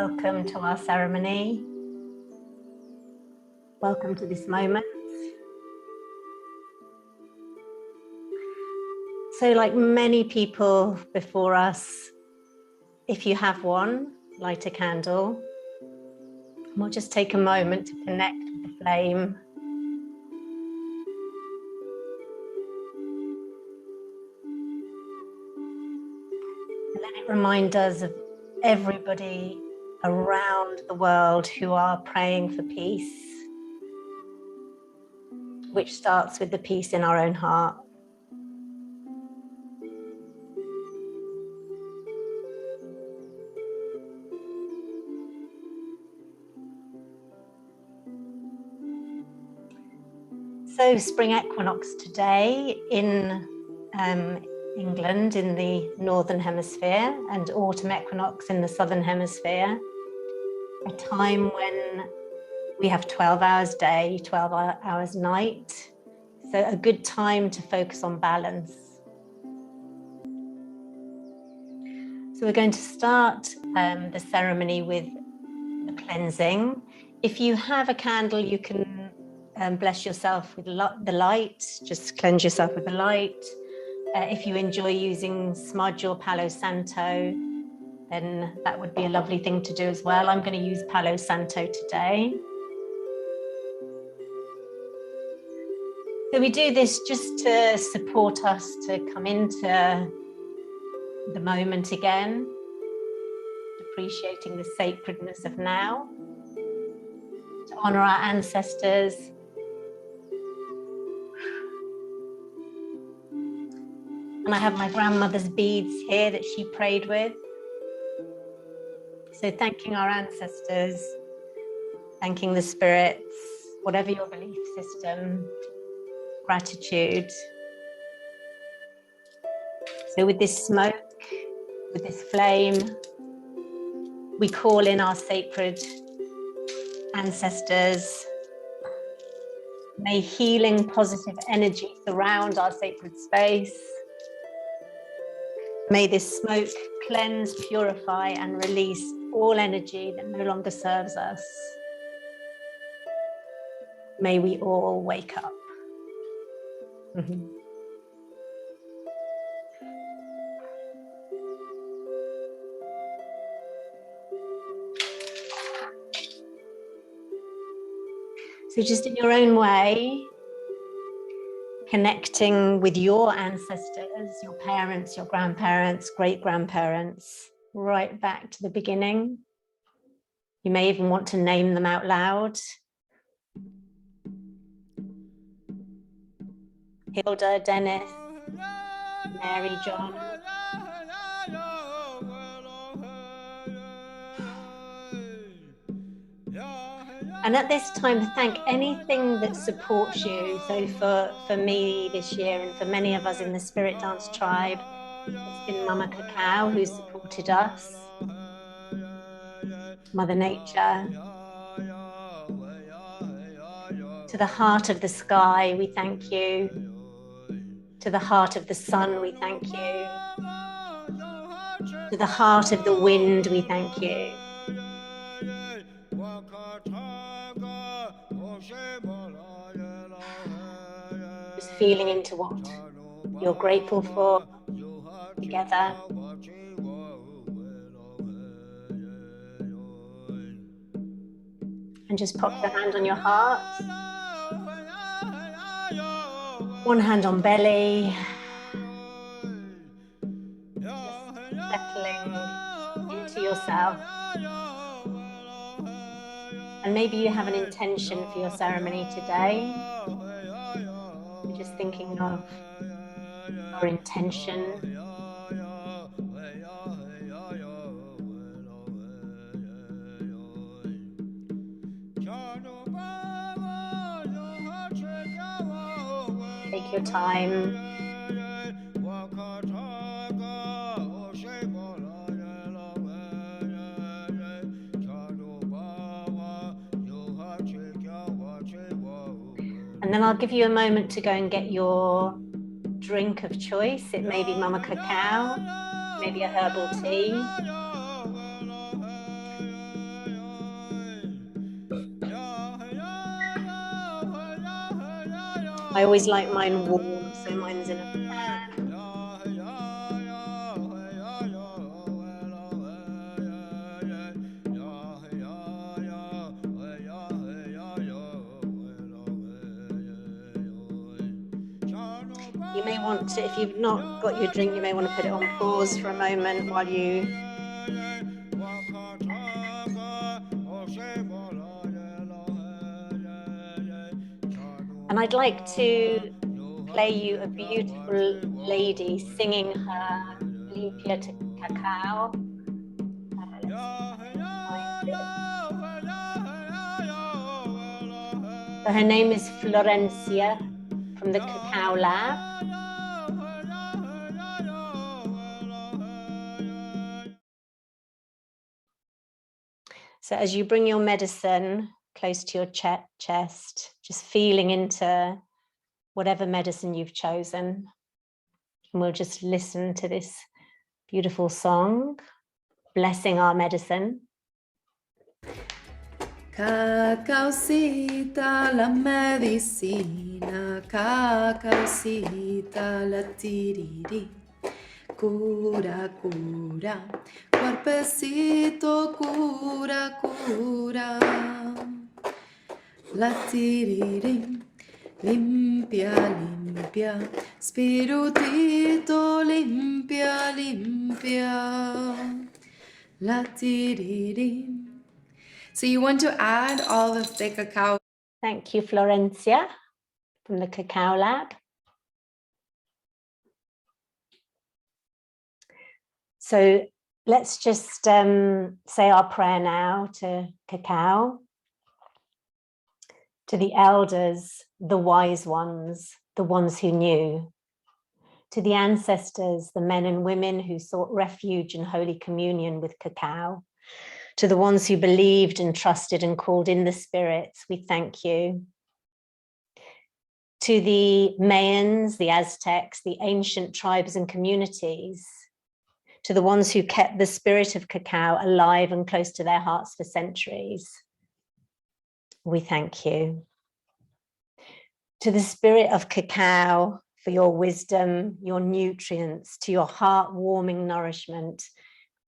Welcome to our ceremony. Welcome to this moment. So, like many people before us, if you have one, light a candle. We'll just take a moment to connect with the flame. And let it remind us of everybody around the world who are praying for peace, which starts with the peace in our own heart. So spring equinox today in England in the northern hemisphere, and autumn equinox in the southern hemisphere, a time when we have 12 hours day, 12 hours night. So a good time to focus on balance. So we're going to start the ceremony with the cleansing. If you have a candle, you can bless yourself with the light, just cleanse yourself with the light. If you enjoy using smudge or Palo Santo, then that would be a lovely thing to do as well. I'm going to use Palo Santo today. So we do this just to support us to come into the moment again, appreciating the sacredness of now, to honor our ancestors. And I have my grandmother's beads here that she prayed with. So thanking our ancestors, thanking the spirits, whatever your belief system, gratitude. So with this smoke, with this flame, we call in our sacred ancestors. May healing, positive energy surround our sacred space. May this smoke cleanse, purify, and release all energy that no longer serves us. May we all wake up. So just in your own way, connecting with your ancestors, your parents, your grandparents, great-grandparents, right back to the beginning. You may even want to name them out loud. Hilda, Dennis, Mary, John. And at this time, thank anything that supports you. So for me this year, and for many of us in the Spirit Dance tribe, it's been Mama Cacao who supported us. Mother Nature. To the heart of the sky, we thank you. To the heart of the sun, we thank you. To the heart of the wind, we thank you. Just feeling into what you're grateful for together. And just pop your hand on your heart. One hand on belly. Just settling into yourself. And maybe you have an intention for your ceremony today. You're just thinking of your intention. Take your time. And then I'll give you a moment to go and get your drink of choice. It may be Mama Cacao, maybe a herbal tea. I always like mine warm, so mine's in a pan. You may want to, if you've not got your drink, you may want to put it on pause for a moment while you... And I'd like to play you a beautiful lady singing her Limpia to Cacao. So her name is Florencia from the Cacao Lab. So as you bring your medicine close to your chest, just feeling into whatever medicine you've chosen. And we'll just listen to this beautiful song, blessing our medicine. Cacaocita la medicina, cacaocita la tiriri. Cura, cura, cuerpecito, cura, cura. La tiriri, limpia, limpia, spiritito, limpia, limpia. La tiriri. So you want to add all of the cacao. Thank you, Florencia, from the Cacao Lab. So let's just say our prayer now to Cacao, to the elders, the wise ones, the ones who knew, to the ancestors, the men and women who sought refuge in Holy Communion with Cacao, to the ones who believed and trusted and called in the spirits, we thank you. To the Mayans, the Aztecs, the ancient tribes and communities, to the ones who kept the spirit of Cacao alive and close to their hearts for centuries, we thank you. To the spirit of Cacao, for your wisdom, your nutrients, to your heart-warming nourishment,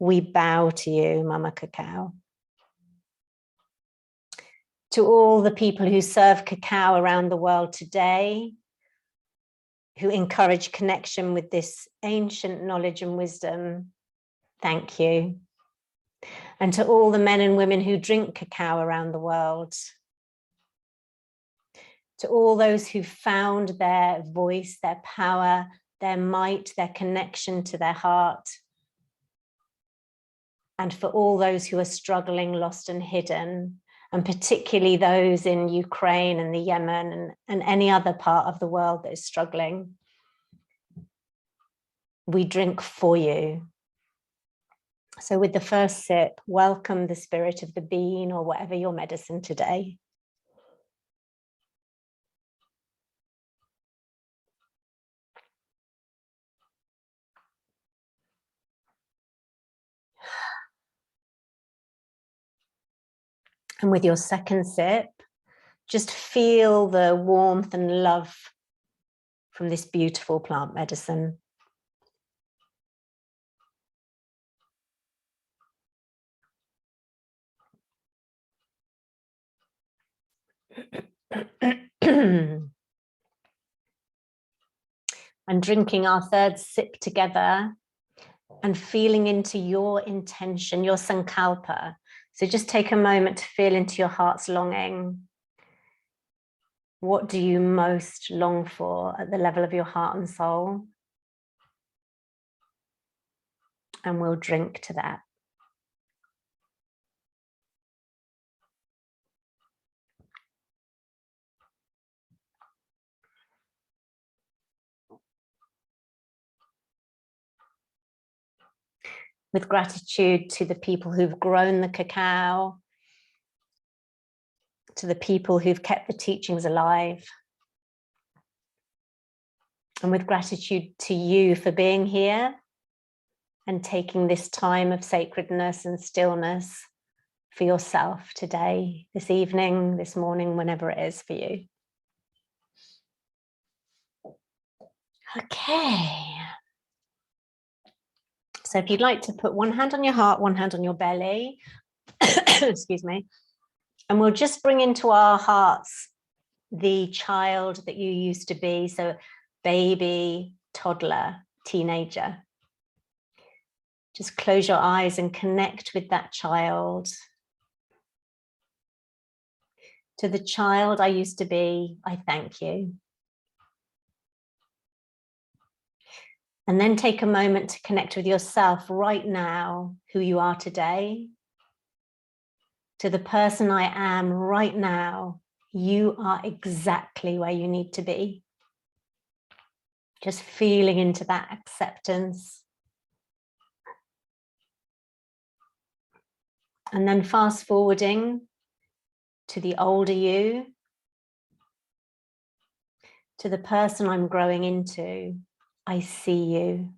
we bow to you, Mama Cacao. To all the people who serve Cacao around the world today, who encourage connection with this ancient knowledge and wisdom, thank you. And to all the men and women who drink Cacao around the world, to all those who found their voice, their power, their might, their connection to their heart, and for all those who are struggling, lost and hidden, and particularly those in Ukraine and the Yemen and any other part of the world that is struggling. We drink for you. So with the first sip, welcome the spirit of the bean or whatever your medicine today. And with your second sip, just feel the warmth and love from this beautiful plant medicine. And drinking our third sip together and feeling into your intention, your sankalpa. So just take a moment to feel into your heart's longing. What do you most long for at the level of your heart and soul? And we'll drink to that. With gratitude to the people who've grown the cacao, to the people who've kept the teachings alive, and with gratitude to you for being here and taking this time of sacredness and stillness for yourself today, this evening, this morning, whenever it is for you. Okay. So if you'd like to put one hand on your heart, one hand on your belly, excuse me, and we'll just bring into our hearts the child that you used to be. So baby, toddler, teenager. Just close your eyes and connect with that child. To the child I used to be, I thank you. And then take a moment to connect with yourself right now, who you are today. To the person I am right now, you are exactly where you need to be. Just feeling into that acceptance. And then fast forwarding to the older you, to the person I'm growing into. I see you.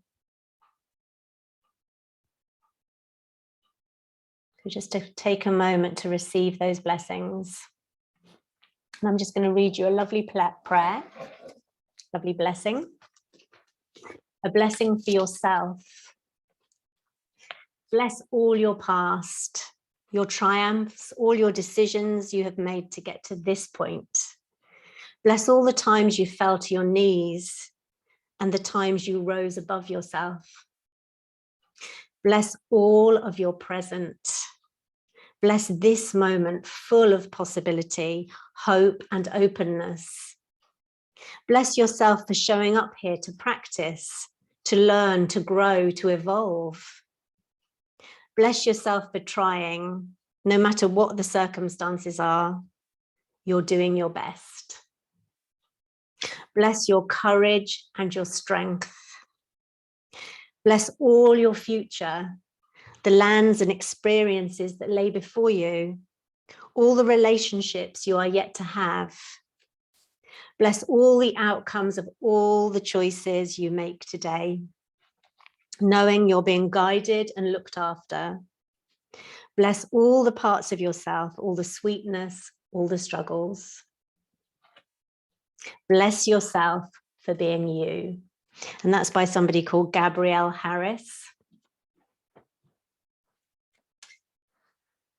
So just to take a moment to receive those blessings. And I'm just going to read you a lovely prayer, lovely blessing. A blessing for yourself. Bless all your past, your triumphs, all your decisions you have made to get to this point. Bless all the times you fell to your knees and the times you rose above yourself. Bless all of your present. Bless this moment full of possibility, hope, and openness. Bless yourself for showing up here to practice, to learn, to grow, to evolve. Bless yourself for trying, no matter what the circumstances are, you're doing your best. Bless your courage and your strength. Bless all your future, the lands and experiences that lay before you, all the relationships you are yet to have. Bless all the outcomes of all the choices you make today, knowing you're being guided and looked after. Bless all the parts of yourself, all the sweetness, all the struggles. Bless yourself for being you. And that's by somebody called Gabrielle Harris.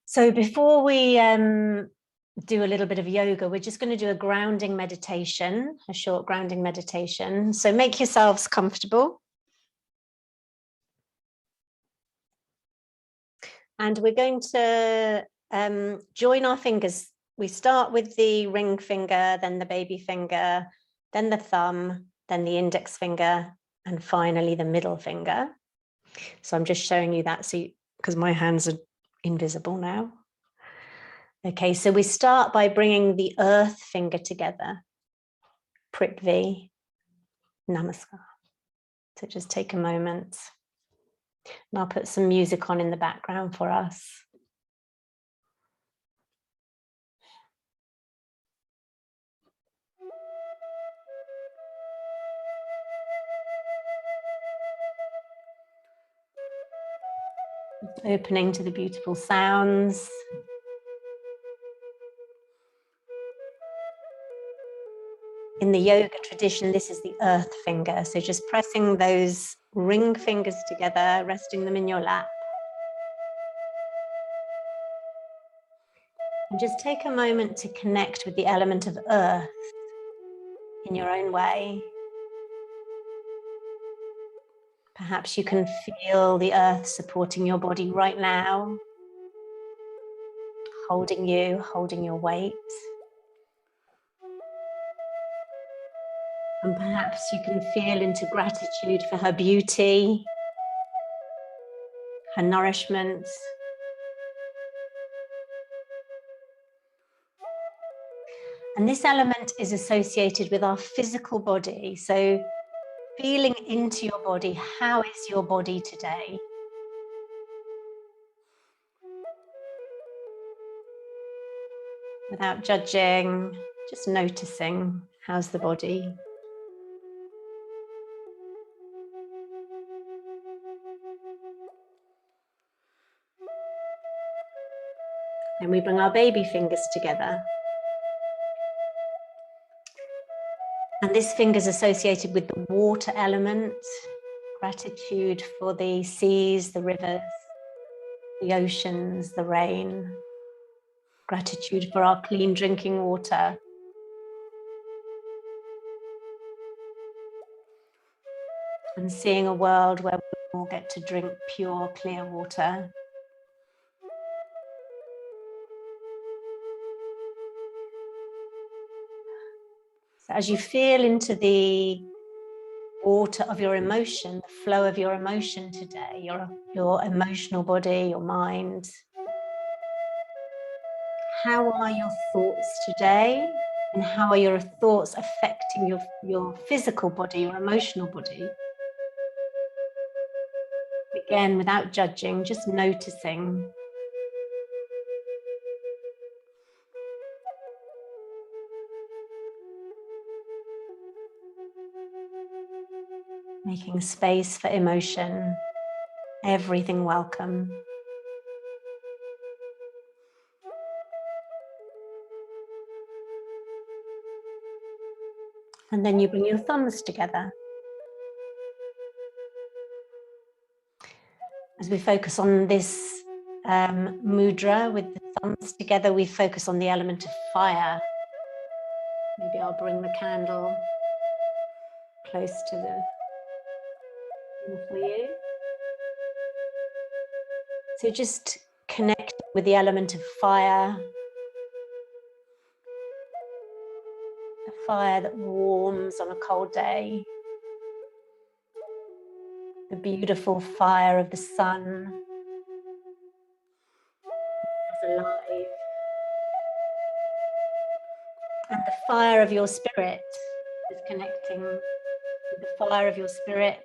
So before we do a little bit of yoga, we're just going to do a grounding meditation, a short grounding meditation. So make yourselves comfortable. And we're going to join our fingers. We start with the ring finger, then the baby finger, then the thumb, then the index finger, and finally the middle finger. So I'm just showing you that because my hands are invisible now. Okay, so we start by bringing the earth finger together. Prithvi, Namaskar. So just take a moment. And I'll put some music on in the background for us. Opening to the beautiful sounds. In the yoga tradition, this is the earth finger. So just pressing those ring fingers together, resting them in your lap. And just take a moment to connect with the element of earth in your own way. Perhaps you can feel the earth supporting your body right now, holding you, holding your weight. And perhaps you can feel into gratitude for her beauty, her nourishment. And this element is associated with our physical body. So feeling into your body, how is your body today? Without judging, just noticing, how's the body? Then we bring our baby fingers together. And this finger is associated with the water element, gratitude for the seas, the rivers, the oceans, the rain, gratitude for our clean drinking water. And seeing a world where we all get to drink pure, clear water. So as you feel into the water of your emotion, the flow of your emotion today, your emotional body, your mind, how are your thoughts today? And how are your thoughts affecting your physical body, your emotional body? Again, without judging, just noticing. Making space for emotion, everything welcome. And then you bring your thumbs together. As we focus on this mudra with the thumbs together, we focus on the element of fire. Maybe I'll bring the candle close to the thing for you. So just connect with the element of fire. A fire that warms on a cold day. The beautiful fire of the sun is alive. And the fire of your spirit is connecting with the fire of your spirit.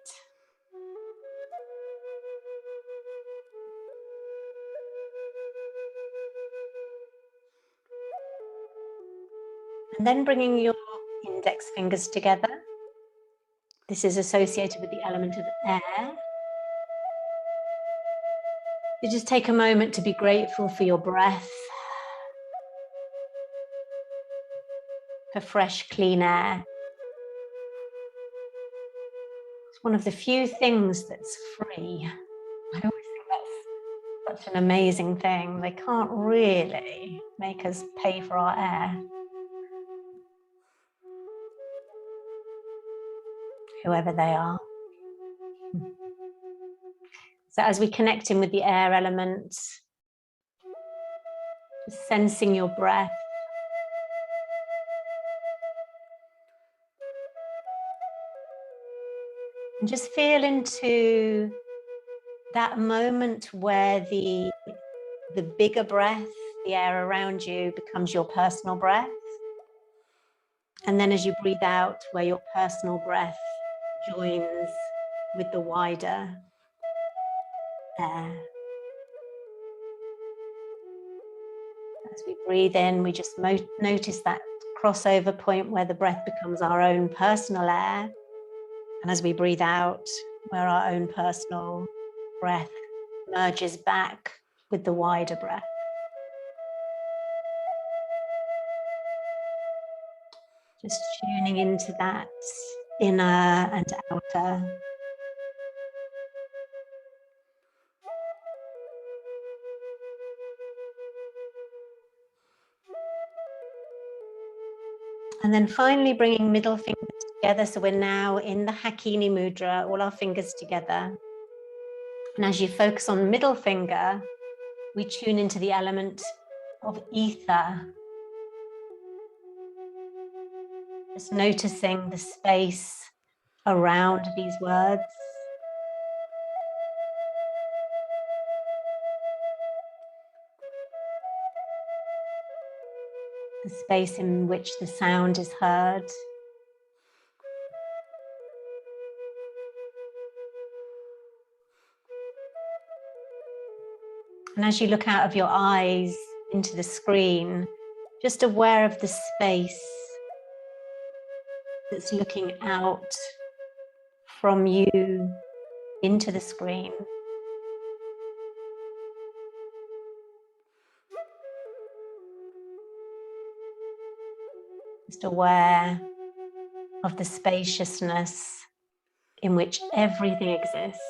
And then bringing your index fingers together. This is associated with the element of air. You just take a moment to be grateful for your breath, for fresh, clean air. It's one of the few things that's free. I always think that's such an amazing thing. They can't really make us pay for our air. Whoever they are. So as we connect in with the air element, just sensing your breath. And just feel into that moment where the bigger breath, the air around you, becomes your personal breath. And then as you breathe out, where your personal breath joins with the wider air. As we breathe in, we just notice that crossover point where the breath becomes our own personal air. And as we breathe out, where our own personal breath merges back with the wider breath. Just tuning into that inner and outer. And then finally bringing middle fingers together. So we're now in the Hakini Mudra, all our fingers together. And as you focus on middle finger, we tune into the element of ether. Just noticing the space around these words. The space in which the sound is heard. And as you look out of your eyes into the screen, just aware of the space that's looking out from you into the screen. Just aware of the spaciousness in which everything exists.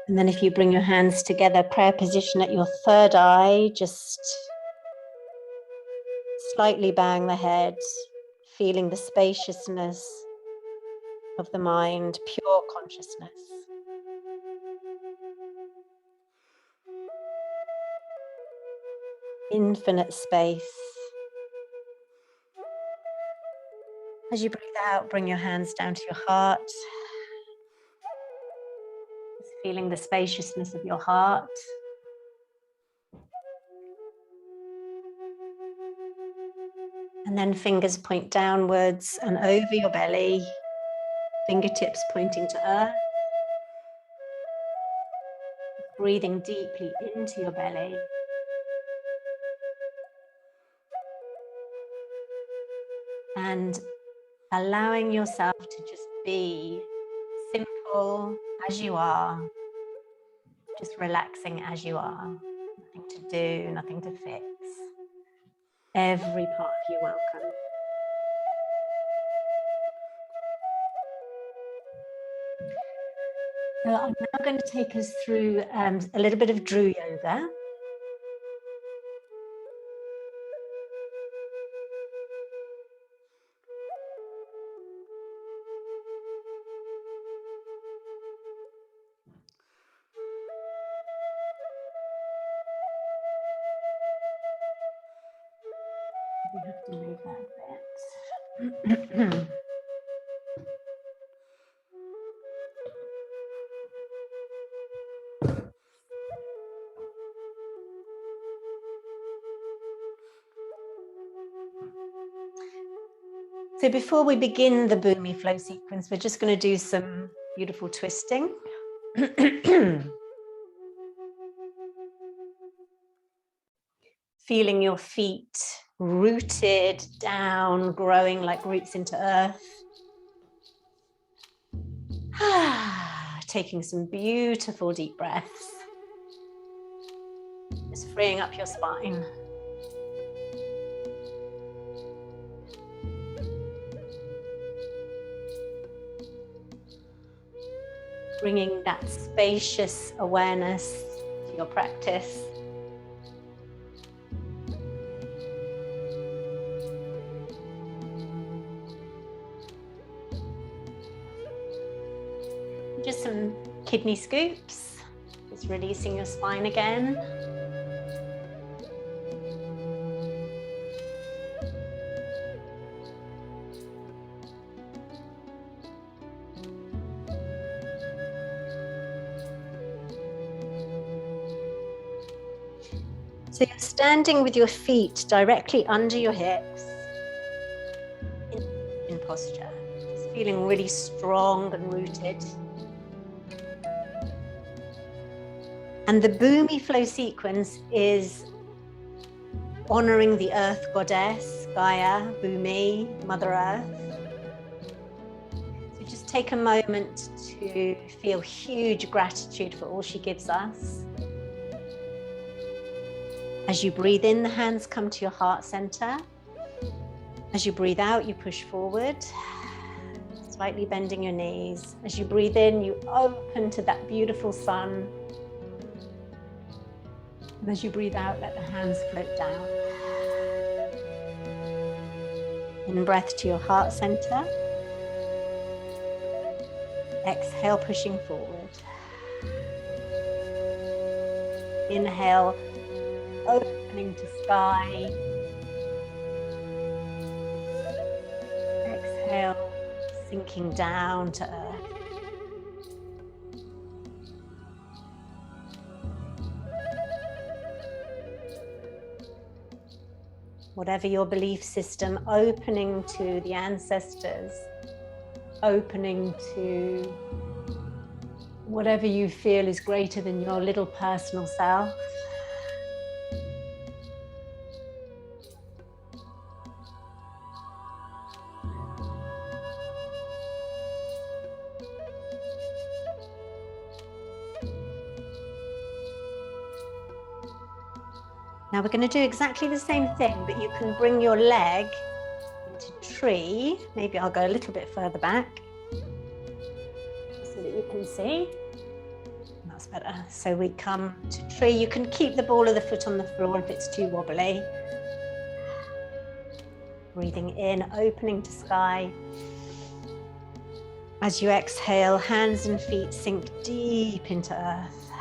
And then if you bring your hands together, prayer position at your third eye, just slightly bowing the head, feeling the spaciousness of the mind, pure consciousness. Infinite space. As you breathe out, bring your hands down to your heart. Just feeling the spaciousness of your heart. And then fingers point downwards and over your belly, fingertips pointing to earth. Breathing deeply into your belly. And allowing yourself to just be simple as you are, just relaxing as you are. Nothing to do, nothing to fix. Every part of you welcome. So I'm now going to take us through a little bit of Dru Yoga. We have to move that bit. So before we begin the Bhumi flow sequence, we're just going to do some beautiful twisting. Feeling your feet rooted down, growing like roots into earth. Taking some beautiful deep breaths. Just freeing up your spine. Bringing that spacious awareness to your practice. Just some kidney scoops, just releasing your spine again. So you're standing with your feet directly under your hips in posture, just feeling really strong and rooted. And the Bhumi flow sequence is honoring the earth goddess, Gaia, Bhumi, Mother Earth. So just take a moment to feel huge gratitude for all she gives us. As you breathe in, the hands come to your heart center. As you breathe out, you push forward, slightly bending your knees. As you breathe in, you open to that beautiful sun. And as you breathe out, let the hands float down. In breath to your heart center. Exhale, pushing forward. Inhale, opening to sky. Exhale, sinking down to earth. Whatever your belief system, opening to the ancestors, opening to whatever you feel is greater than your little personal self. Now we're going to do exactly the same thing, but you can bring your leg into tree. Maybe I'll go a little bit further back so that you can see. That's better. So we come to tree. You can keep the ball of the foot on the floor if it's too wobbly. Breathing in, opening to sky. As you exhale, hands and feet sink deep into earth.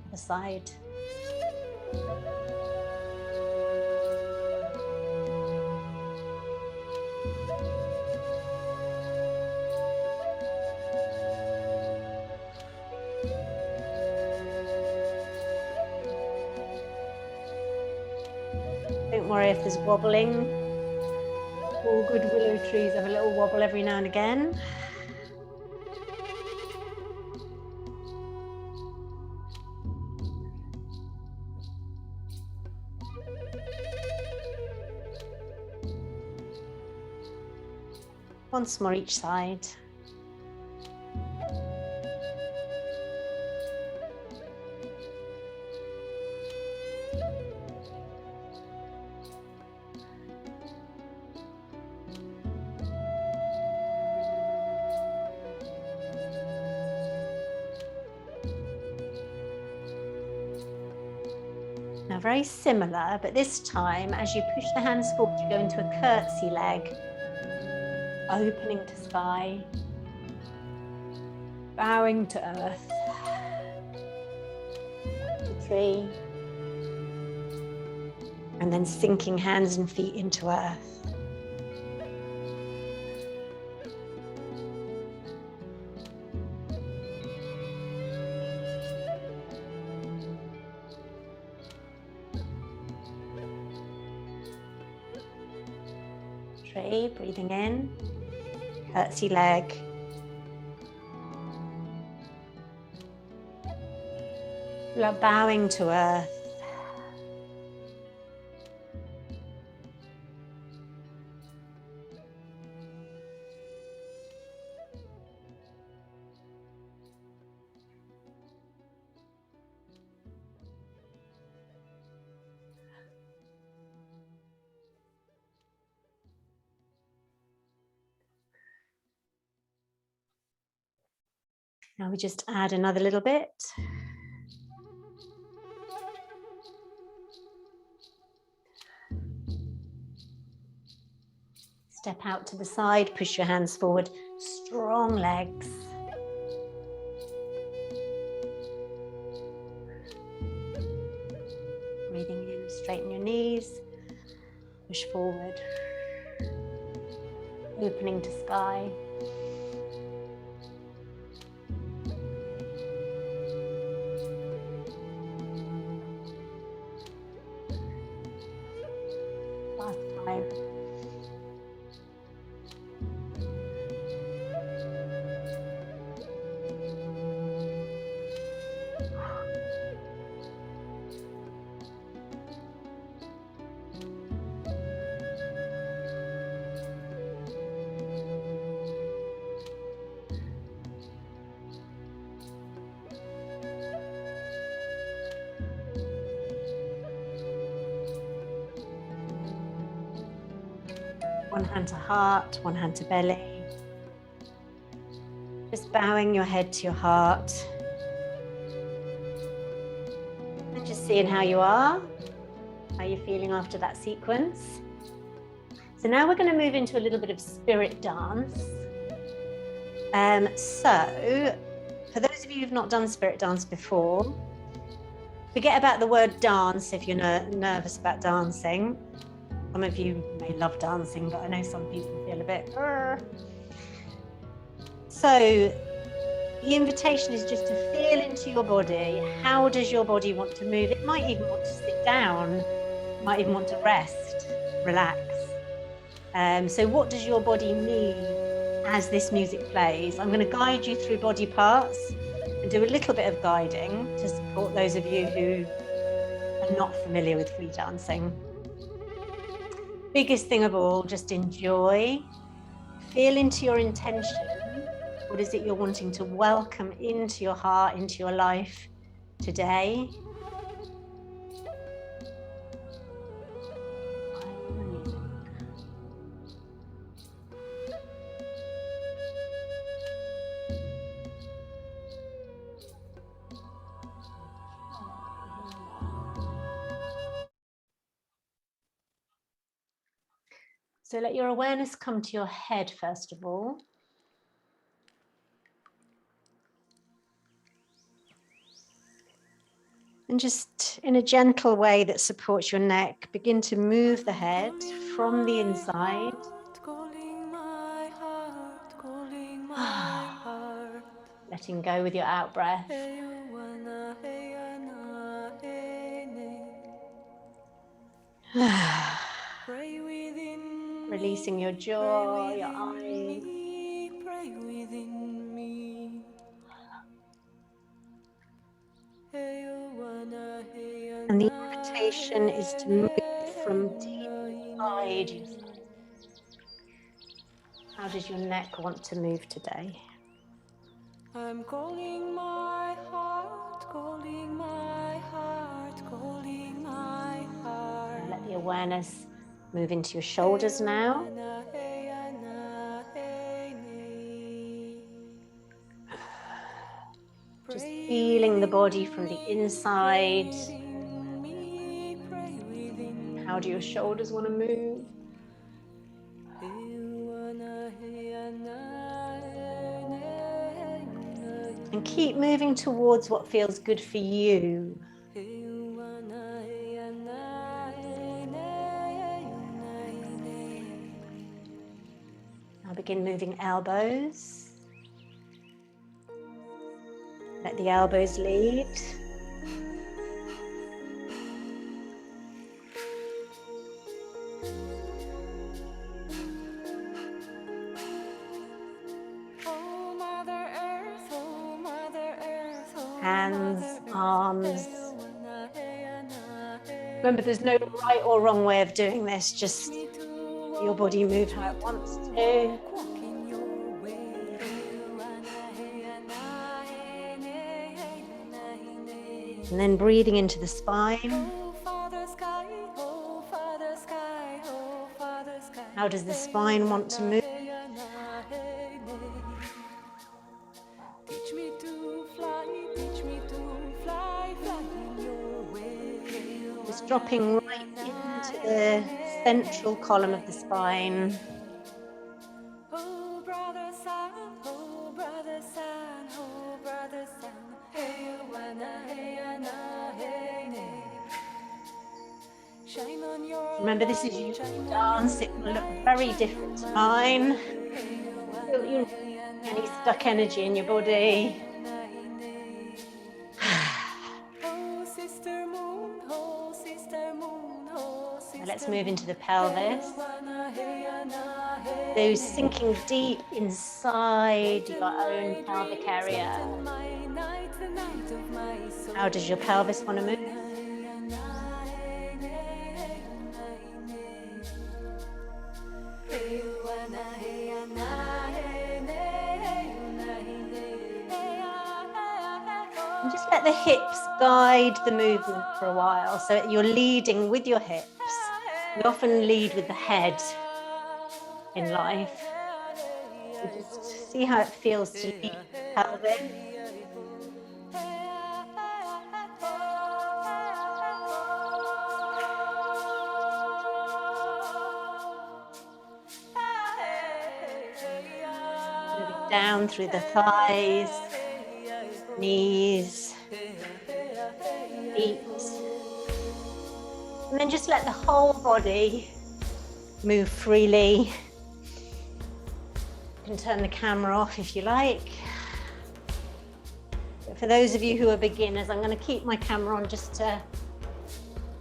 Other side. Don't worry if there's wobbling. All good willow trees have a little wobble every now and again. Once more each side. Now very similar, but this time as you push the hands forward, you go into a curtsy leg, opening to sky, bowing to earth, to tree, and then sinking hands and feet into earth. Tree, breathing in, curtsy leg, bowing to earth, now we just add another little bit. Step out to the side, push your hands forward, strong legs. Breathing in, straighten your knees, push forward, opening to sky. Last time. One hand to heart, one hand to belly. Just bowing your head to your heart. And just seeing how you are. How you're feeling after that sequence. So now we're going to move into a little bit of spirit dance. So for those of you who've not done spirit dance before, forget about the word dance if you're nervous about dancing. Some of you may love dancing, but I know some people feel a bit. So the invitation is just to feel into your body. How does your body want to move? It might even want to sit down. It might even want to rest, relax. So what does your body need as this music plays? I'm going to guide you through body parts and do a little bit of guiding to support those of you who are not familiar with free dancing. Biggest thing of all, just enjoy, feel into your intention. What is it you're wanting to welcome into your heart, into your life today? So let your awareness come to your head first of all. And just in a gentle way that supports your neck, begin to move the head from the inside. Letting go with your out breath. Releasing your jaw, your eyes. And the invitation is to move from deep inside yourself. How does your neck want to move today? I'm calling my heart, calling my heart, calling my heart. And let the awareness move into your shoulders now. Just feeling the body from the inside. How do your shoulders want to move? And keep moving towards what feels good for you. Now begin moving elbows. Let the elbows lead. Hands, arms. Remember, there's no right or wrong way of doing this. Just your body move how it wants to. And then breathing into the spine. How does the spine want to move? Just dropping right into the central column of the spine. Remember, this is your dance. It will look very different to mine. Feel that you're any stuck energy in your body. Let's move into the pelvis. So sinking deep inside your own pelvic area. How does your pelvis want to move? And just let the hips guide the movement for a while. So you're leading with your hips. We often lead with the head in life. So just see how it feels to lead the pelvis. Moving down through the thighs, knees, feet. And then just let the whole body move freely. You can turn the camera off if you like. But for those of you who are beginners, I'm going to keep my camera on just to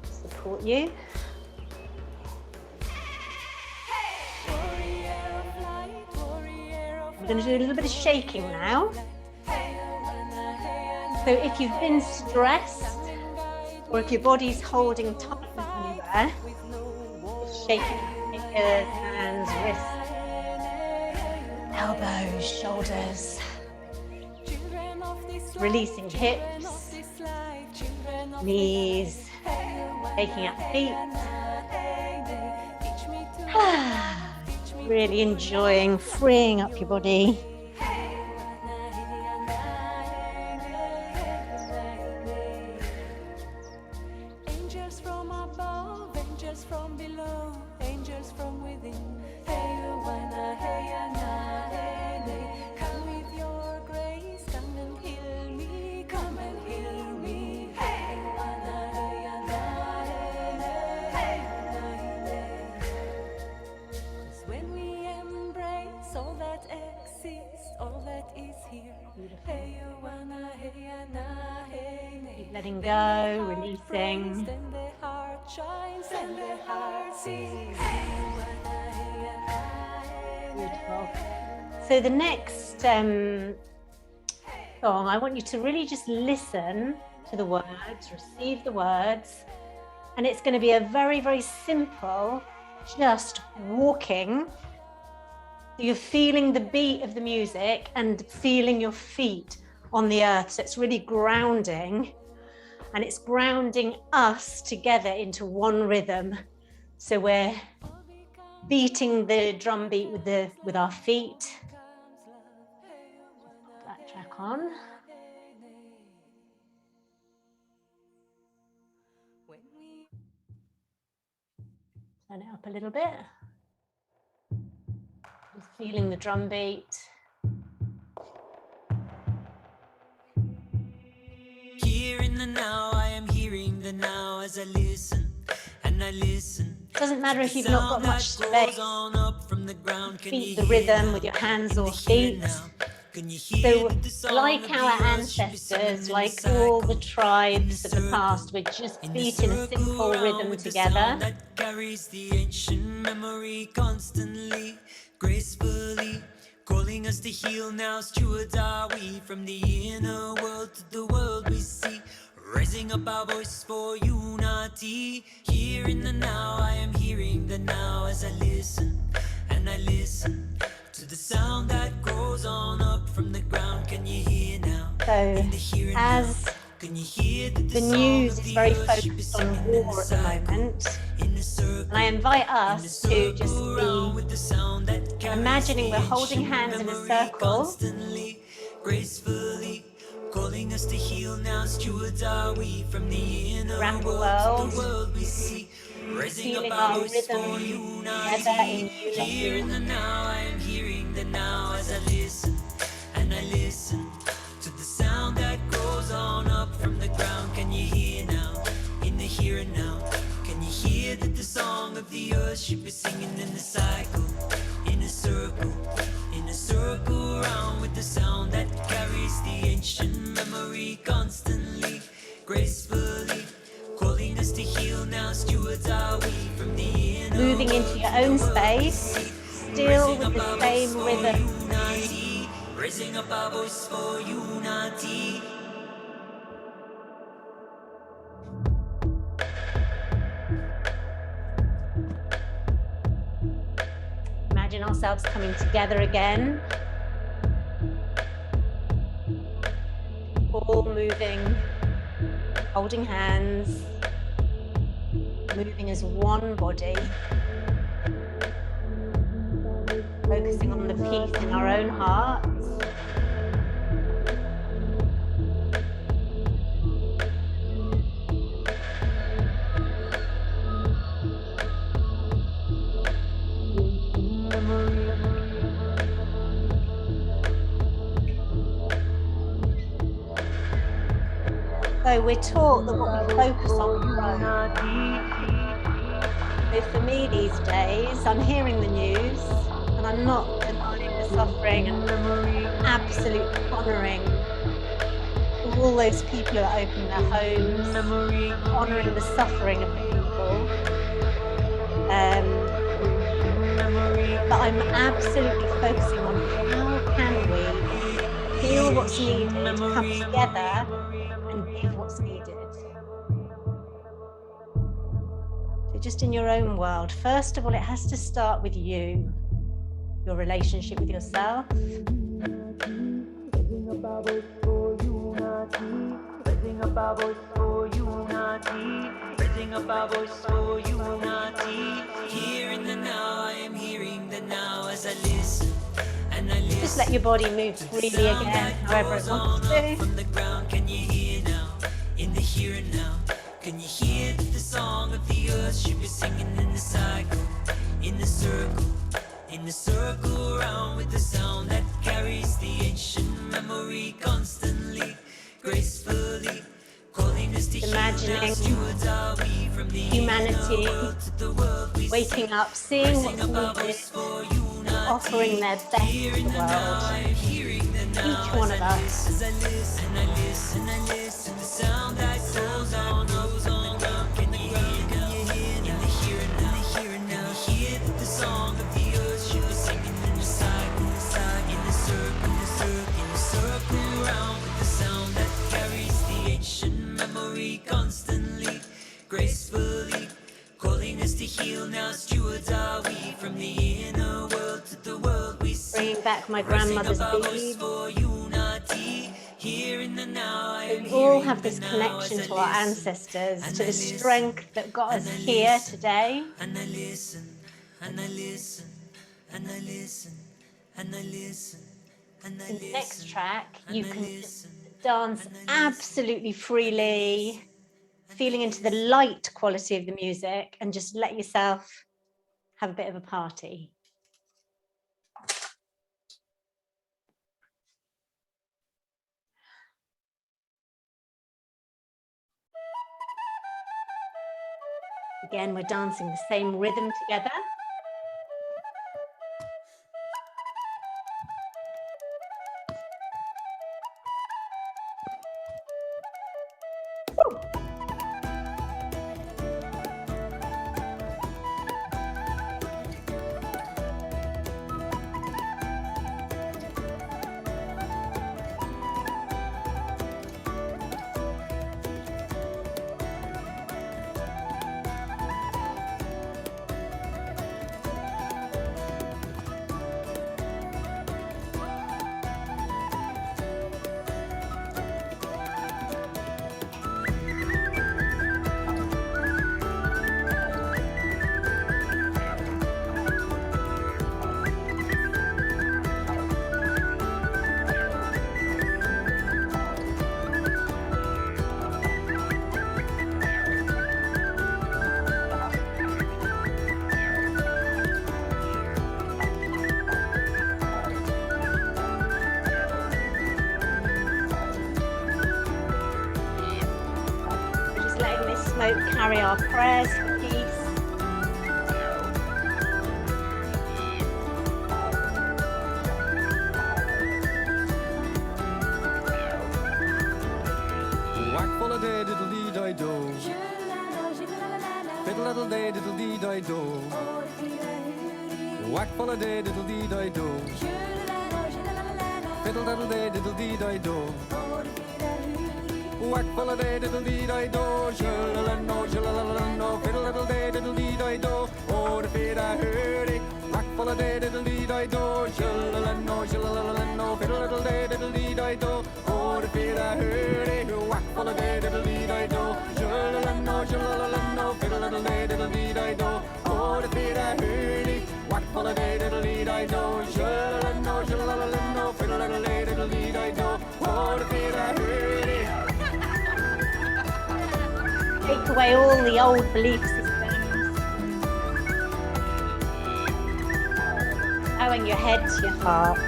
support you. I'm going to do a little bit of shaking now. So if you've been stressed, or if your body's holding tight anywhere, shaking fingers, hands, wrists, elbows, shoulders, releasing hips, knees, taking up feet. Really enjoying freeing up your body. Angels from above, angels from below, angels from within. soothing. Hey, you wanna, hey, ya, na, hey, nay. Come with your grace, come and heal me, come and heal me. Hey, you wanna, hey, ya, na, hey, nay, hey, ya, na, hey, nay. 'Cause when we embrace all that exists, all that is here. Hey, you wanna, hey, ya, na, hey, nay. Keep letting go, releasing. Then the heart shines, then the heart sings. Hey, you wanna, hey, ya, na, hey, nay. Beautiful. So the next song, I want you to really just listen to the words, receive the words, and it's going to be a very, very simple, just walking. So you're feeling the beat of the music and feeling your feet on the earth. So it's really grounding, and it's grounding us together into one rhythm. So we're beating the drum beat with our feet. Put that track on. Turn it up a little bit. Just feeling the drum beat. Here in the now, I am hearing the now as I listen and I listen. Doesn't matter if you've not got much space. On up from the ground. Feed the rhythm with your hands or feet. So like our ancestors, like all the tribes of the past, we're just beating a simple rhythm together. That carries the ancient memory constantly, gracefully, calling us to heal now. Stewards are we from the inner world to the world we see, raising up our voice for unity. Here in the now, I am hearing the now as I listen and I listen to the sound that grows on up from the ground. Can you hear now? So as the news is very focused on war at the moment, and I invite us to just be imagining we're holding hands in a circle, gracefully calling us to heal now. Stewards are we from the inner around the world to the world, world we see, raising feeling up our our voice for rhythm unity. together in Here in unity. the now, I am hearing the now as I listen and I listen to the sound that grows on up from the ground. Can you hear now? In the here and now, can you hear that the song of the earth should be singing in the cycle, in a circle round with the sound that carries the ancient memory constantly, gracefully, calling us to heal now. Stewards are we from the inner Moving into your own space, still with the same rhythm. unity, raising up our voice for unity. Imagine ourselves coming together again. All moving, holding hands, moving as one body, focusing on the peace in our own hearts. So we're taught that what we focus on grows. So for me these days, I'm hearing the news and I'm not denying the suffering and absolutely honouring all those people who are opening their homes, honouring the suffering of the people. But I'm absolutely focusing on how can we feel what's needed, come together and give what's needed. So just in your own world, first of all, it has to start with you, your relationship with yourself. Here in the now, I am hearing the now as I listen and I listen. Just let your body move freely again, however it wants to. From the ground, can you hear now? In the here and now, can you hear that the song of the earth should be singing in the cycle, in the circle round with the sound that carries the ancient memory constantly, gracefully, calling us to heal now. Imagining Stewards are we from the humanity inner world to the world we waking see. up, seeing Rising what's above needed, us for unity. offering their best Here to in the the now, I world. am hearing the now. Each one of us. As I listen, I listen, I listen, the sound that goes on, goes on. Can you hear now? In the here and now, here and now. Hear the song of the earth, she was singing in the side, in the circle, in the circle round with the sound that carries the ancient memory constantly, gracefully, calling us to heal now. Stewards are we from the inner world to the world we see. Bringing back my Rising grandmother's above us beads. for unity. Here in the now, I am We all hearing have the this now connection as I to our listen, ancestors, and to I the listen, strength that got us and I here listen, today. and I listen, and I listen, and I listen, and I listen, and I In the listen. next track, and you I can just listen, dance and I listen, absolutely freely, feeling into the light quality of the music, and just let yourself have a bit of a party. Again, we're dancing the same rhythm together. Smoke, carry our prayers for peace. Whack full of day diddle dee die do. Fiddle little day diddle dee die do. Whack full of day diddle dee die do. Fiddle little day diddle dee die do. Whack full of day diddle dee die do. No, fiddle little day diddle dee die do. Oh, the feet I heard it. Whack full of day diddle dee die do. No, fiddle little day diddle dee die do. Oh, the feet I heard it. Whack full of day diddle dee die do. No, fiddle little day diddle dee die do. Oh, the feet I heard it. Whack full of day diddle dee die do. No, fiddle little day diddle dee die do. Oh, the feet I heard it. Take away all the old belief systems. Bowing your head to your heart.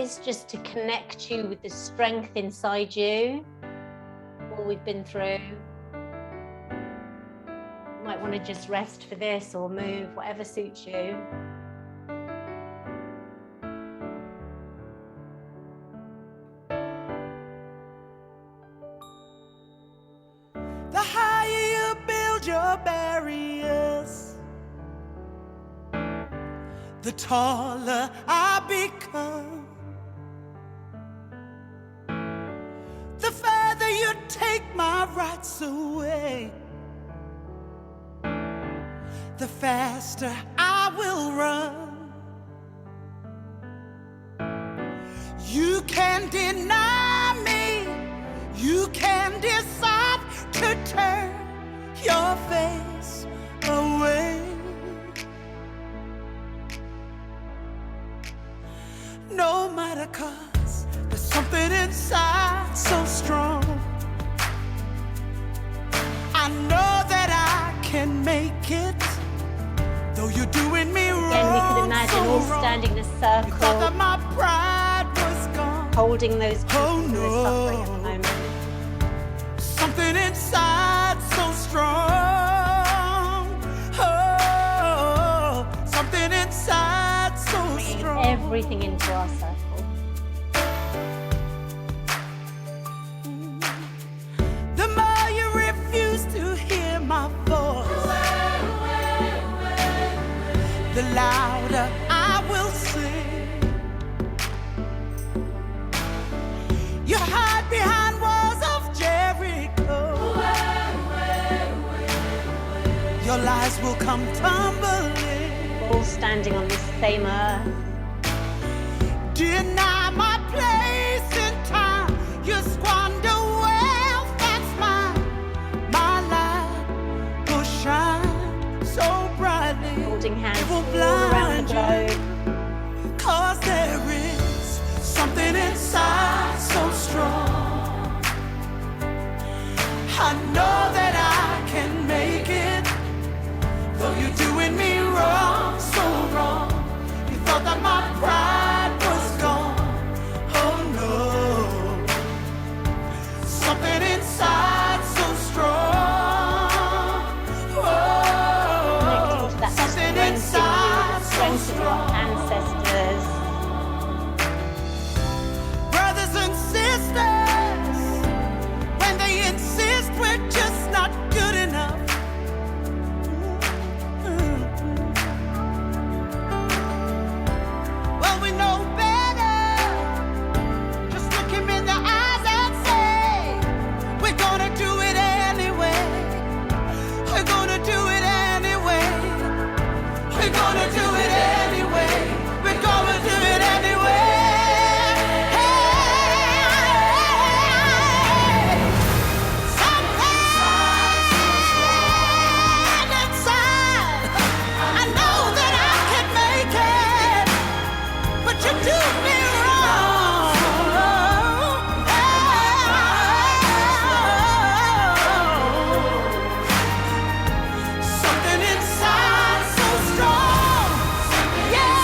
eyes just to connect you with the strength inside you, all we've been through. You might want to just rest for this or move, whatever suits you. The higher you build your barriers, the taller I become. The further you take my rights away, the faster I will run. You can deny me, you can decide to turn your face away. No matter, 'cause there's something inside so strong. I know that I can make it, though you're doing me wrong. Again, we could imagine all standing in a You thought circle, that my pride was gone. holding those people who are suffering at the no. moment. Something inside so strong. Oh, something inside so Bringing strong. everything into our circle. The more you refuse to hear my voice, the louder I will sing. You hide behind walls of Jericho. Your lies will come tumbling. All standing on this same earth. Deny my place in time. You squander wealth that's mine. My light will shine so brightly. Holding hands It will all around the blind you. globe. 'Cause there is something inside so strong. I know that I can make it, though you're doing me wrong, so wrong. You thought that my pride was gone. Oh no. Something inside so strong. Connecting Oh, to that something strength in you, inside the so strength of your strong. ancestors. Brothers and sisters, when they insist we're just not good enough. Well, we know better. Just look him in the eyes and say, we're gonna do it anyway. We're gonna do it anyway. We're gonna do it anyway. We're gonna do it anyway. Something inside. I know that I can make it, but you do me wrong. Something inside so strong. Yeah.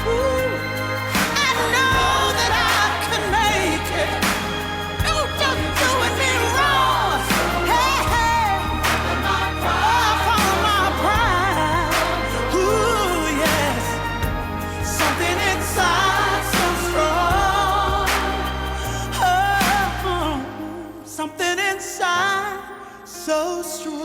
Ooh. I know that I can make it. You just doing me wrong. Hey, hey. Follow my pride. Ooh, yes. Something inside so strong. Oh, something inside so strong.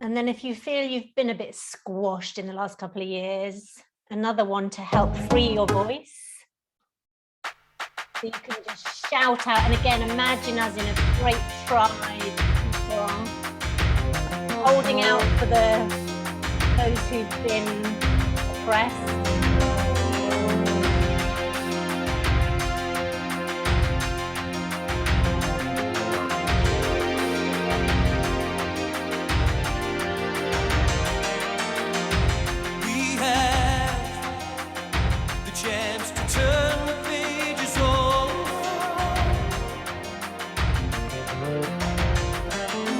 And then if you feel you've been a bit squashed in the last couple of years, another one to help free your voice. So you can just shout out, and again, imagine us in a great tribe, people, holding out for those who've been oppressed. We have the chance to turn the pages over.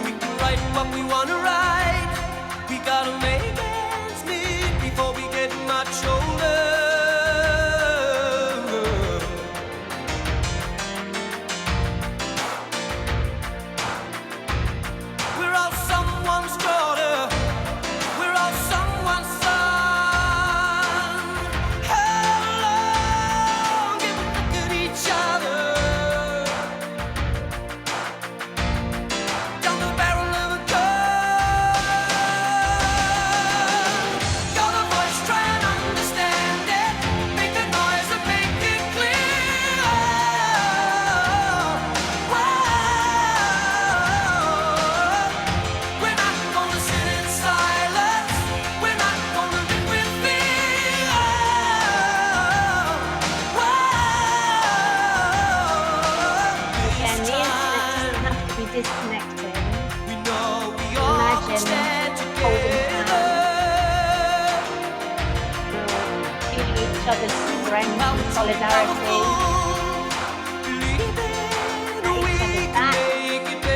We can write what we want to write. We gotta make each other's strength and solidarity. Pat each other's back.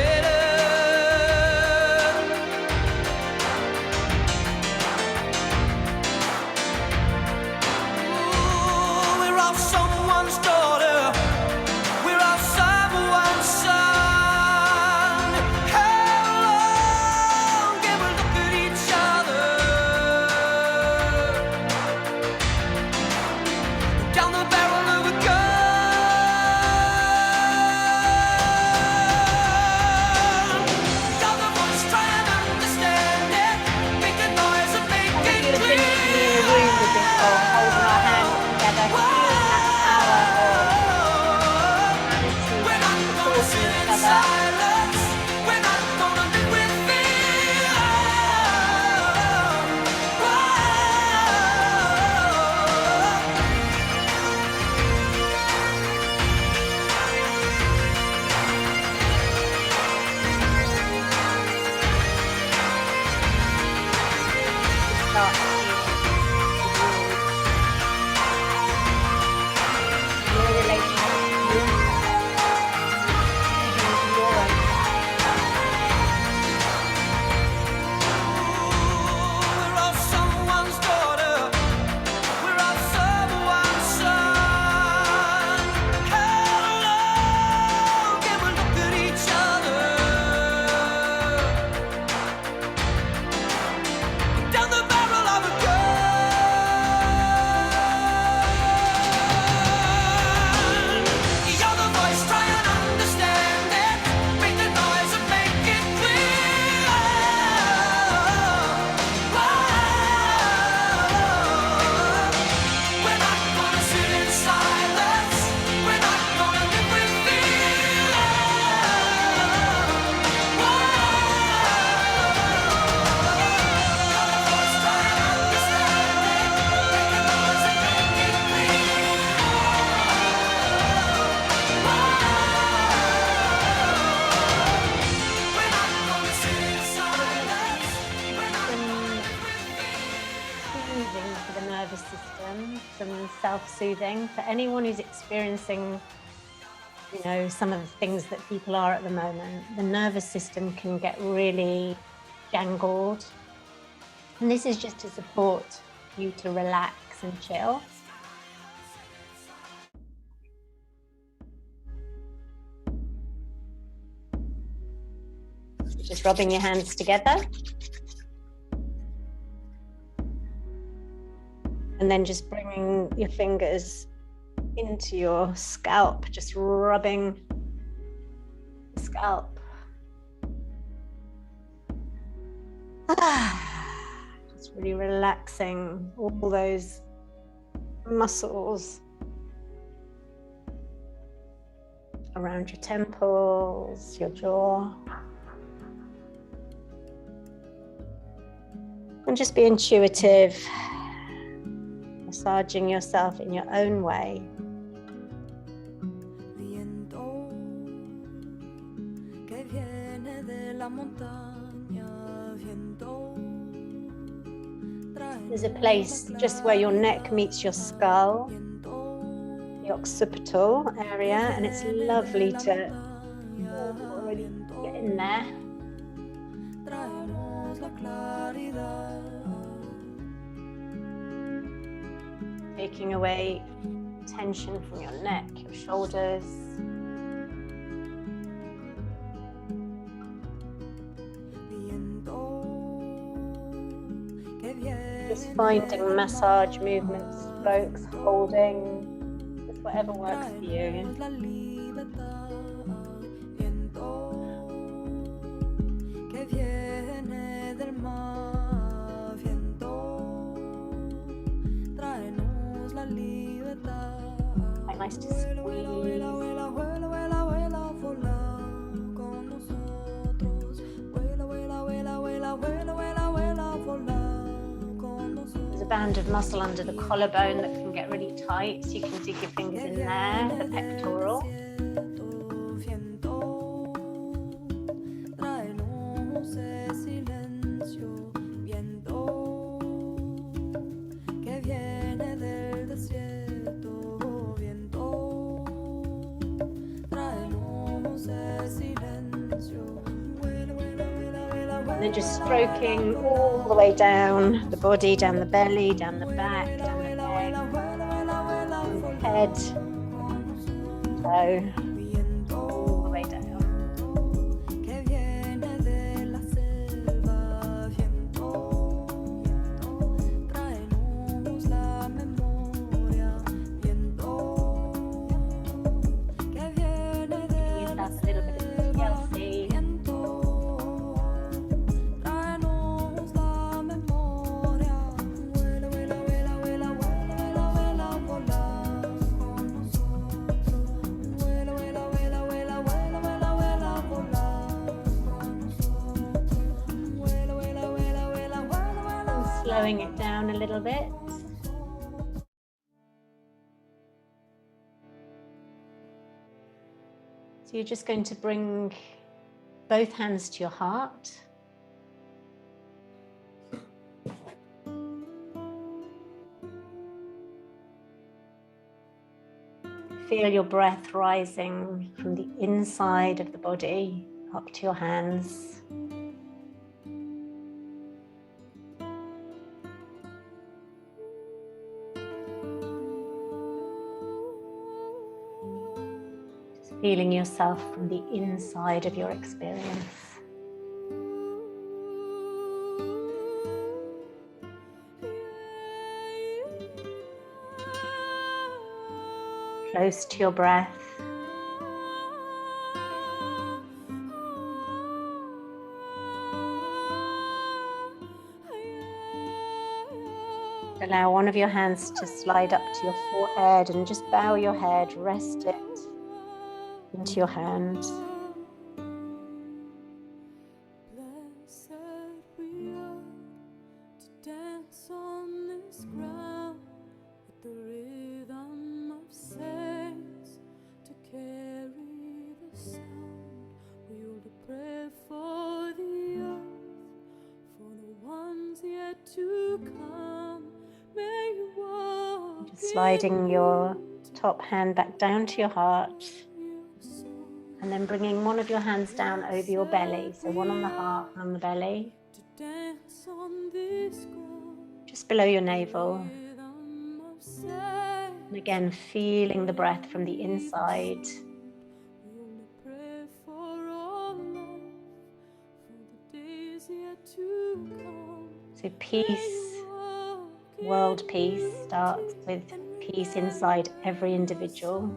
We're all someone's daughter. We're all someone's son. How long can we look at each other? Down the barrel of a gun. The other one's trying to understand it. Make the noise and make If it you have been in clear. a room with this goal, holding our hands together, feeling that power of humanity We're not gonna supporting sit each in other. silence. We're not gonna live with fear. Start to your relationship with your own. We're all someone's daughter. We're all someone's son. How long can we look at each other? Down the barrel of a gun. The other voice try and understand it. Make the noise and make it clear. We're not gonna sit in silence. We're not gonna live with fear. We're not gonna sit in silence. We're not Some soothing for the nervous system, some self-soothing for anyone who's experiencing, some of the things that people are at the moment. The nervous system can get really jangled, and this is just to support you to relax and chill. So just rubbing your hands together. And then just bringing your fingers into your scalp, just rubbing the scalp. Just really relaxing all those muscles around your temples, your jaw. And just be intuitive, massaging yourself in your own way. Viento que viene de la montaña, viento. There's a place just where your neck meets your skull, the occipital area, and it's lovely to really get in there. Traemos la claridad. Taking away tension from your neck, your shoulders. Just finding massage movements, strokes, holding, just whatever works for you. Quite nice to squeeze. There's a band of muscle under the collarbone that can get really tight, so you can dig your fingers in there, the pectoral. Quite nice to squeeze. And then just stroking all the way down the body, down the belly, down the back, down the neck, head, toe, all the way down. Slowing it down a little bit. So you're just going to bring both hands to your heart. Feel your breath rising from the inside of the body up to your hands. Feeling yourself from the inside of your experience. Close to your breath. Allow one of your hands to slide up to your forehead and just bow your head, rest it into your hand. Blessed we are to dance on this ground with the rhythm of saints to carry the sound. We will pray for the earth, for the ones yet to come. May you walk. Just sliding your top hand back down to your heart. And then bringing one of your hands down over your belly. So one on the heart and on the belly. Just below your navel. And again, feeling the breath from the inside. So peace, world peace starts with peace inside every individual.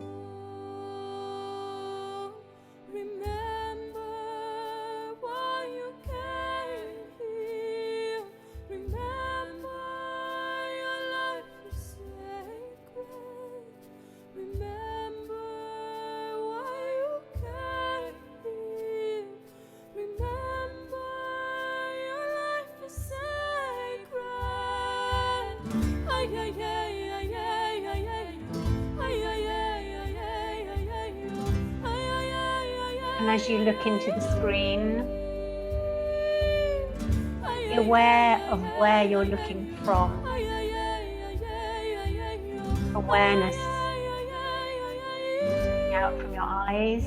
And as you look into the screen, be aware of where you're looking from. Awareness out from your eyes.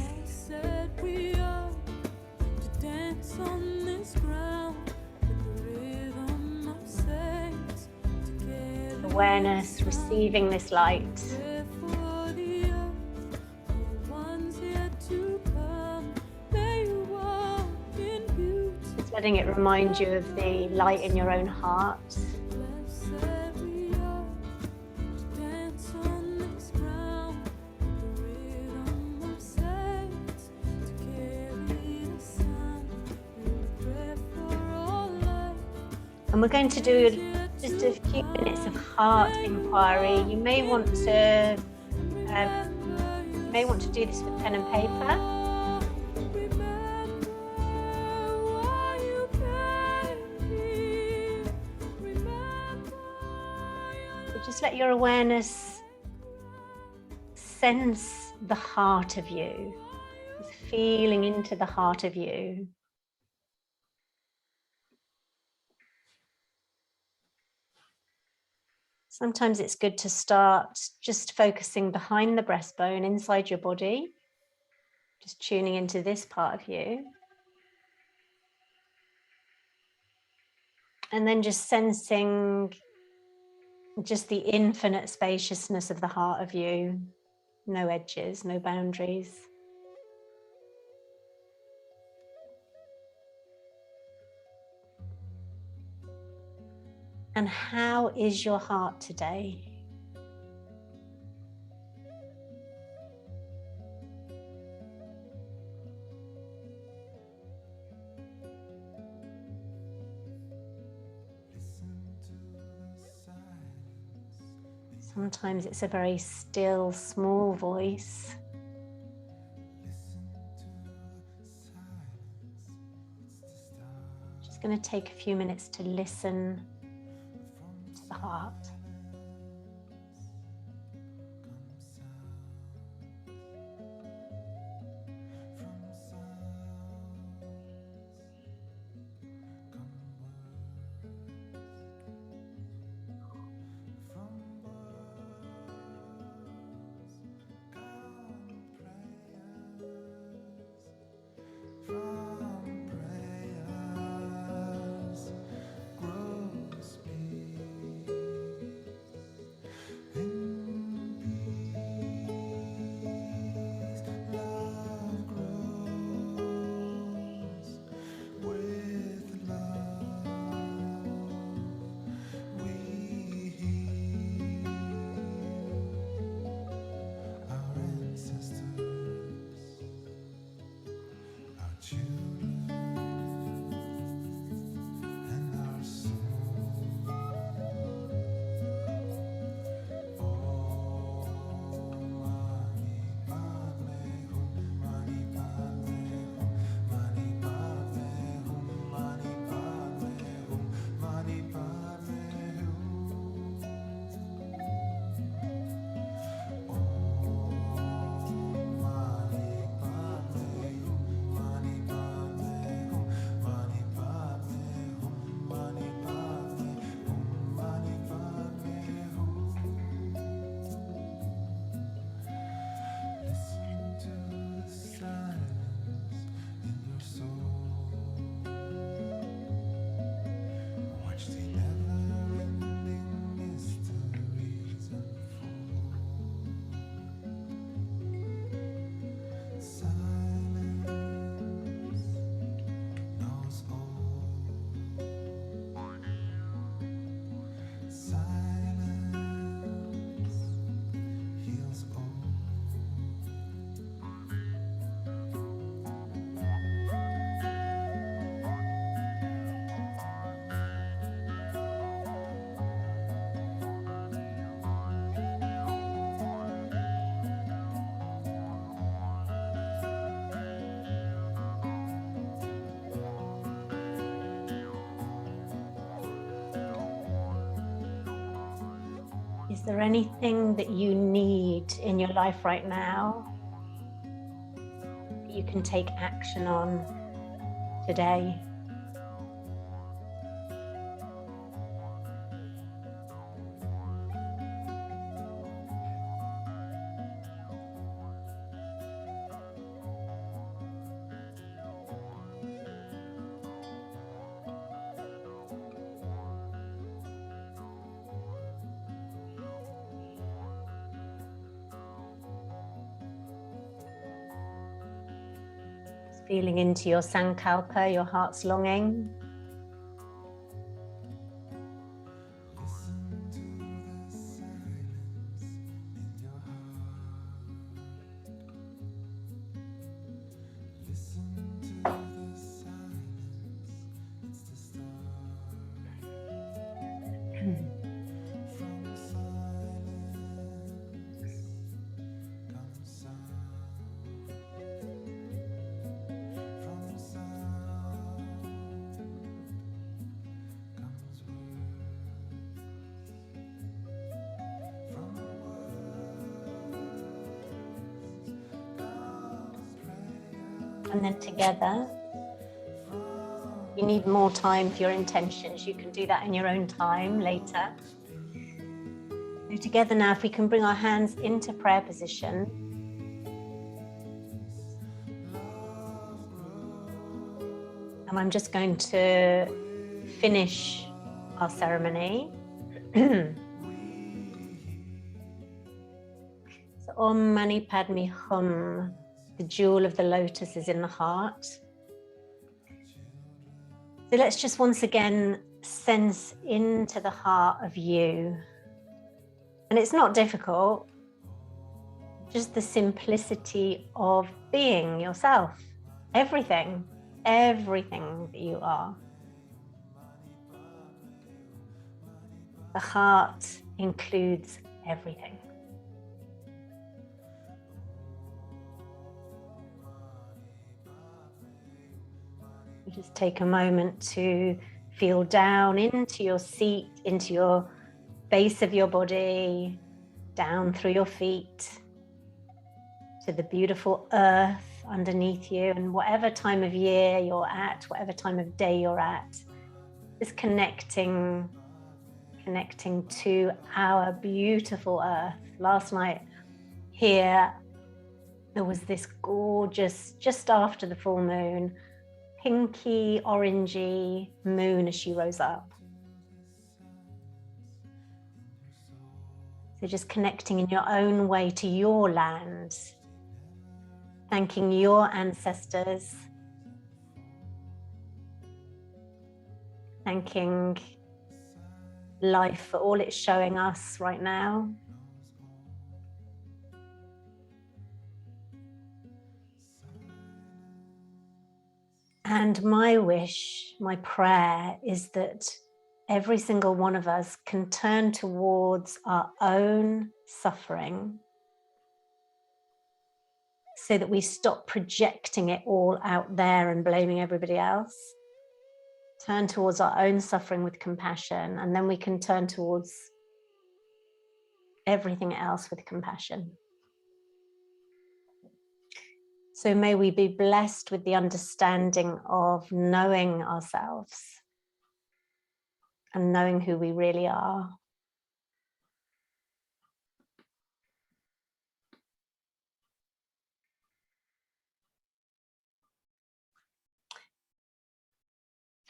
Awareness receiving this light. Letting it remind you of the light in your own heart. And we're going to do just a few minutes of heart inquiry. You may want to do this with pen and paper. Just let your awareness sense the heart of you, just feeling into the heart of you. Sometimes it's good to start just focusing behind the breastbone, inside your body, just tuning into this part of you. And then just sensing just the infinite spaciousness of the heart of you. No edges, no boundaries. And how is your heart today? Sometimes it's a very still, small voice. Just going to take a few minutes to listen to the heart. Is there anything that you need in your life right now that you can take action on today? Feeling into your sankalpa, your heart's longing. And then together, you need more time for your intentions. You can do that in your own time later. So together now, if we can bring our hands into prayer position. And I'm just going to finish our ceremony. So Om Mani Padme Hum, the jewel of the lotus is in the heart. So let's just once again sense into the heart of you. And it's not difficult, just the simplicity of being yourself, everything that you are. The heart includes everything. You just take a moment to feel down into your seat, into your base of your body, down through your feet, to the beautiful earth underneath you, and whatever time of year you're at, whatever time of day you're at, just connecting to our beautiful earth. Last night here, there was this gorgeous, just after the full moon, pinky, orangey moon as she rose up. So just connecting in your own way to your land, thanking your ancestors, thanking life for all it's showing us right now. And my wish, my prayer is that every single one of us can turn towards our own suffering so that we stop projecting it all out there and blaming everybody else. Turn towards our own suffering with compassion, and then we can turn towards everything else with compassion. So may we be blessed with the understanding of knowing ourselves and knowing who we really are.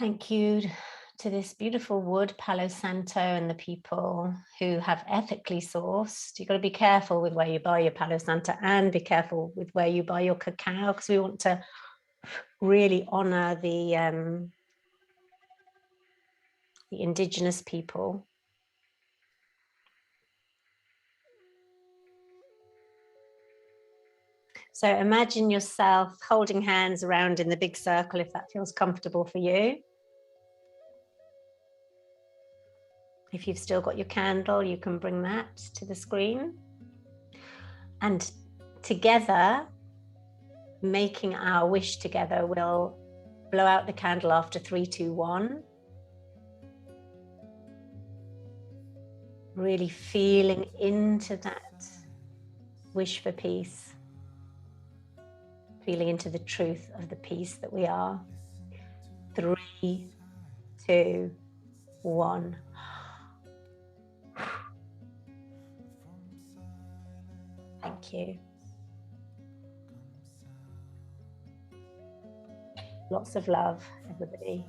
Thank you to this beautiful wood, Palo Santo, and the people who have ethically sourced. You've got to be careful with where you buy your Palo Santo, and be careful with where you buy your cacao, because we want to really honor the indigenous people. So imagine yourself holding hands around in the big circle, if that feels comfortable for you. If you've still got your candle, you can bring that to the screen. And together, making our wish together, we'll blow out the candle after 3, 2, 1. Really feeling into that wish for peace. Feeling into the truth of the peace that we are. 3, 2, 1. Thank you. Lots of love, everybody.